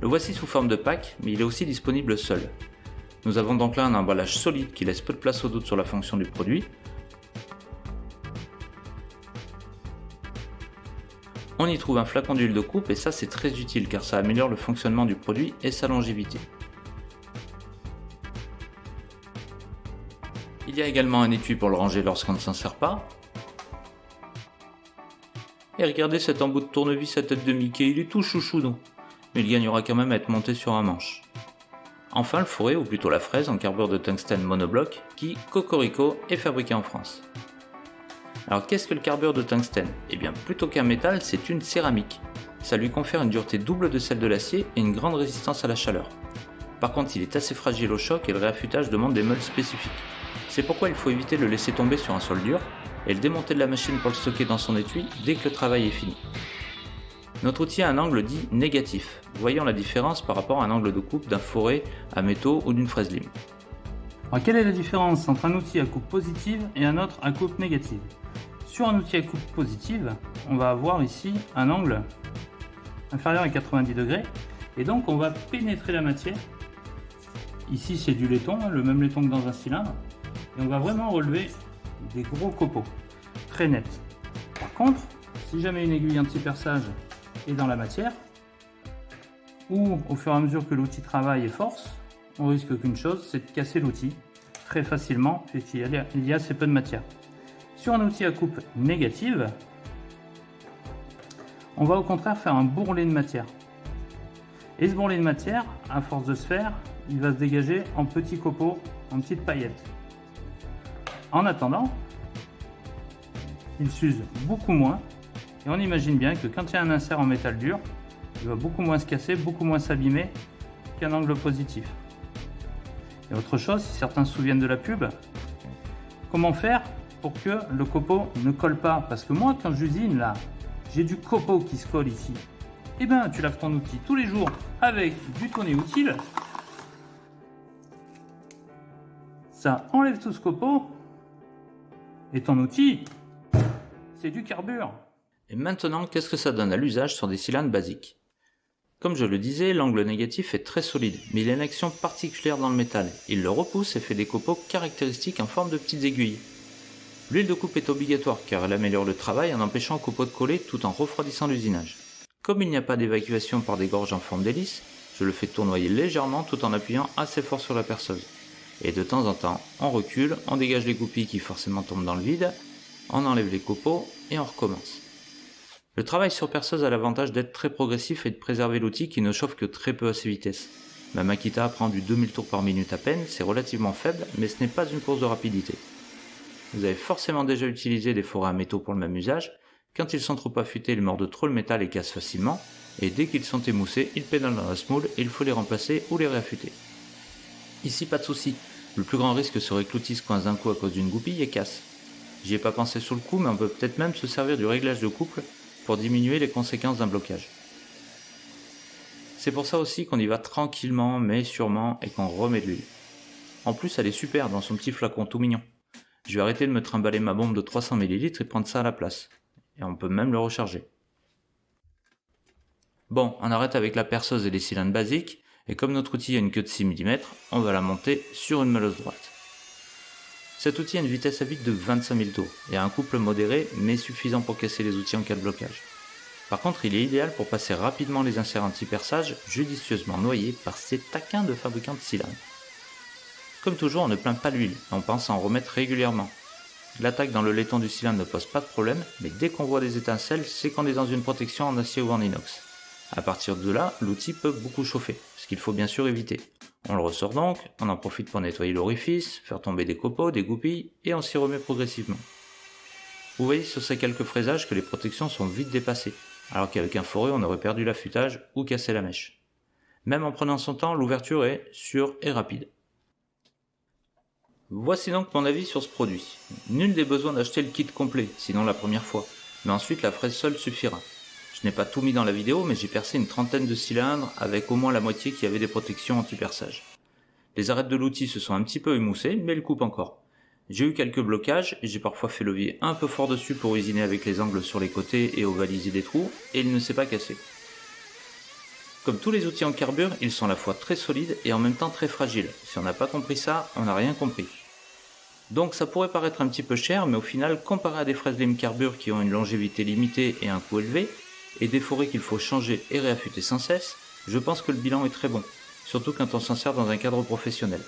Le voici sous forme de pack, mais il est aussi disponible seul. Nous avons donc là un emballage solide qui laisse peu de place au doute sur la fonction du produit. On y trouve un flacon d'huile de coupe et ça c'est très utile car ça améliore le fonctionnement du produit et sa longévité. Il y a également un étui pour le ranger lorsqu'on ne s'en sert pas. Et regardez cet embout de tournevis à tête de Mickey, il est tout chouchou donc. Mais il gagnera quand même à être monté sur un manche. Enfin le fourré, ou plutôt la fraise en carbure de tungstène monobloc qui, cocorico, est fabriqué en France. Alors qu'est-ce que le carbure de tungstène? Eh bien plutôt qu'un métal, c'est une céramique. Ça lui confère une dureté double de celle de l'acier et une grande résistance à la chaleur. Par contre il est assez fragile au choc et le réaffûtage demande des meules spécifiques. C'est pourquoi il faut éviter de le laisser tomber sur un sol dur et le démonter de la machine pour le stocker dans son étui dès que le travail est fini. Notre outil a un angle dit négatif, voyons la différence par rapport à un angle de coupe d'un fourré à métaux ou d'une fraise lime. Alors, quelle est la différence entre un outil à coupe positive et un autre à coupe négative? Sur un outil à coupe positive, on va avoir ici un angle inférieur à 90 degrés et donc on va pénétrer la matière. Ici c'est du laiton, le même laiton que dans un cylindre, et on va vraiment relever des gros copeaux, très nets. Par contre, si jamais une aiguille anti-perçage est dans la matière, ou au fur et à mesure que l'outil travaille et force, on risque qu'une chose, c'est de casser l'outil très facilement puisqu'il y a assez peu de matière. Sur un outil à coupe négative, on va au contraire faire un bourrelet de matière. Et ce bourrelet de matière, à force de se faire, il va se dégager en petits copeaux, en petites paillettes. En attendant, il s'use beaucoup moins et on imagine bien que quand il y a un insert en métal dur, il va beaucoup moins se casser, beaucoup moins s'abîmer qu'un angle positif. Et autre chose, si certains se souviennent de la pub, comment faire pour que le copeau ne colle pas? Parce que moi, quand j'usine là, j'ai du copeau qui se colle ici. Eh bien, tu laves ton outil tous les jours avec du tourné-utile. Ça enlève tout ce copeau et ton outil, c'est du carbure. Et maintenant, qu'est-ce que ça donne à l'usage sur des cylindres basiques? Comme je le disais, l'angle négatif est très solide, mais il a une action particulière dans le métal. Il le repousse et fait des copeaux caractéristiques en forme de petites aiguilles. L'huile de coupe est obligatoire car elle améliore le travail en empêchant au copeau de coller tout en refroidissant l'usinage. Comme il n'y a pas d'évacuation par des gorges en forme d'hélice, je le fais tournoyer légèrement tout en appuyant assez fort sur la perceuse. Et de temps en temps, on recule, on dégage les goupilles qui forcément tombent dans le vide, on enlève les copeaux et on recommence. Le travail sur perceuse a l'avantage d'être très progressif et de préserver l'outil qui ne chauffe que très peu à ses vitesses. Ma Makita prend du 2000 tours par minute à peine, c'est relativement faible, mais ce n'est pas une course de rapidité. Vous avez forcément déjà utilisé des fourrés à métaux pour le même usage. Quand ils sont trop affûtés, ils mordent trop le métal et cassent facilement, et dès qu'ils sont émoussés, ils pédalent dans la semoule et il faut les remplacer ou les réaffûter. Ici pas de souci, le plus grand risque serait que l'outil se coince d'un coup à cause d'une goupille et casse. J'y ai pas pensé sur le coup, mais on peut peut-être même se servir du réglage de couple pour diminuer les conséquences d'un blocage. C'est pour ça aussi qu'on y va tranquillement mais sûrement et qu'on remet de l'huile. En plus elle est super dans son petit flacon tout mignon. Je vais arrêter de me trimballer ma bombe de 300 ml et prendre ça à la place. Et on peut même le recharger. Bon, on arrête avec la perceuse et les cylindres basiques, et comme notre outil a une queue de 6 mm, on va la monter sur une meuleuse droite. Cet outil a une vitesse à vide de 25 000 tours, et a un couple modéré, mais suffisant pour casser les outils en cas de blocage. Par contre, il est idéal pour passer rapidement les inserts anti-perçage, judicieusement noyés par ces taquins de fabricants de cylindres. Comme toujours, on ne plaint pas l'huile, on pense à en remettre régulièrement. L'attaque dans le laiton du cylindre ne pose pas de problème, mais dès qu'on voit des étincelles, c'est qu'on est dans une protection en acier ou en inox. À partir de là, l'outil peut beaucoup chauffer, ce qu'il faut bien sûr éviter. On le ressort donc, on en profite pour nettoyer l'orifice, faire tomber des copeaux, des goupilles, et on s'y remet progressivement. Vous voyez sur ces quelques fraisages que les protections sont vite dépassées, alors qu'avec un fourré on aurait perdu l'affûtage ou cassé la mèche. Même en prenant son temps, l'ouverture est sûre et rapide. Voici donc mon avis sur ce produit. Nul n'est besoin d'acheter le kit complet, sinon la première fois, mais ensuite la fraise seule suffira. Je n'ai pas tout mis dans la vidéo, mais j'ai percé une trentaine de cylindres avec au moins la moitié qui avait des protections anti-perçage. Les arêtes de l'outil se sont un petit peu émoussées, mais elles coupent encore. J'ai eu quelques blocages, et j'ai parfois fait levier un peu fort dessus pour usiner avec les angles sur les côtés et ovaliser des trous, et il ne s'est pas cassé. Comme tous les outils en carbure, ils sont à la fois très solides et en même temps très fragiles. Si on n'a pas compris ça, on n'a rien compris. Donc ça pourrait paraître un petit peu cher, mais au final, comparé à des fraises lime carbure qui ont une longévité limitée et un coût élevé, et des forêts qu'il faut changer et réaffûter sans cesse, je pense que le bilan est très bon, surtout quand on s'en sert dans un cadre professionnel.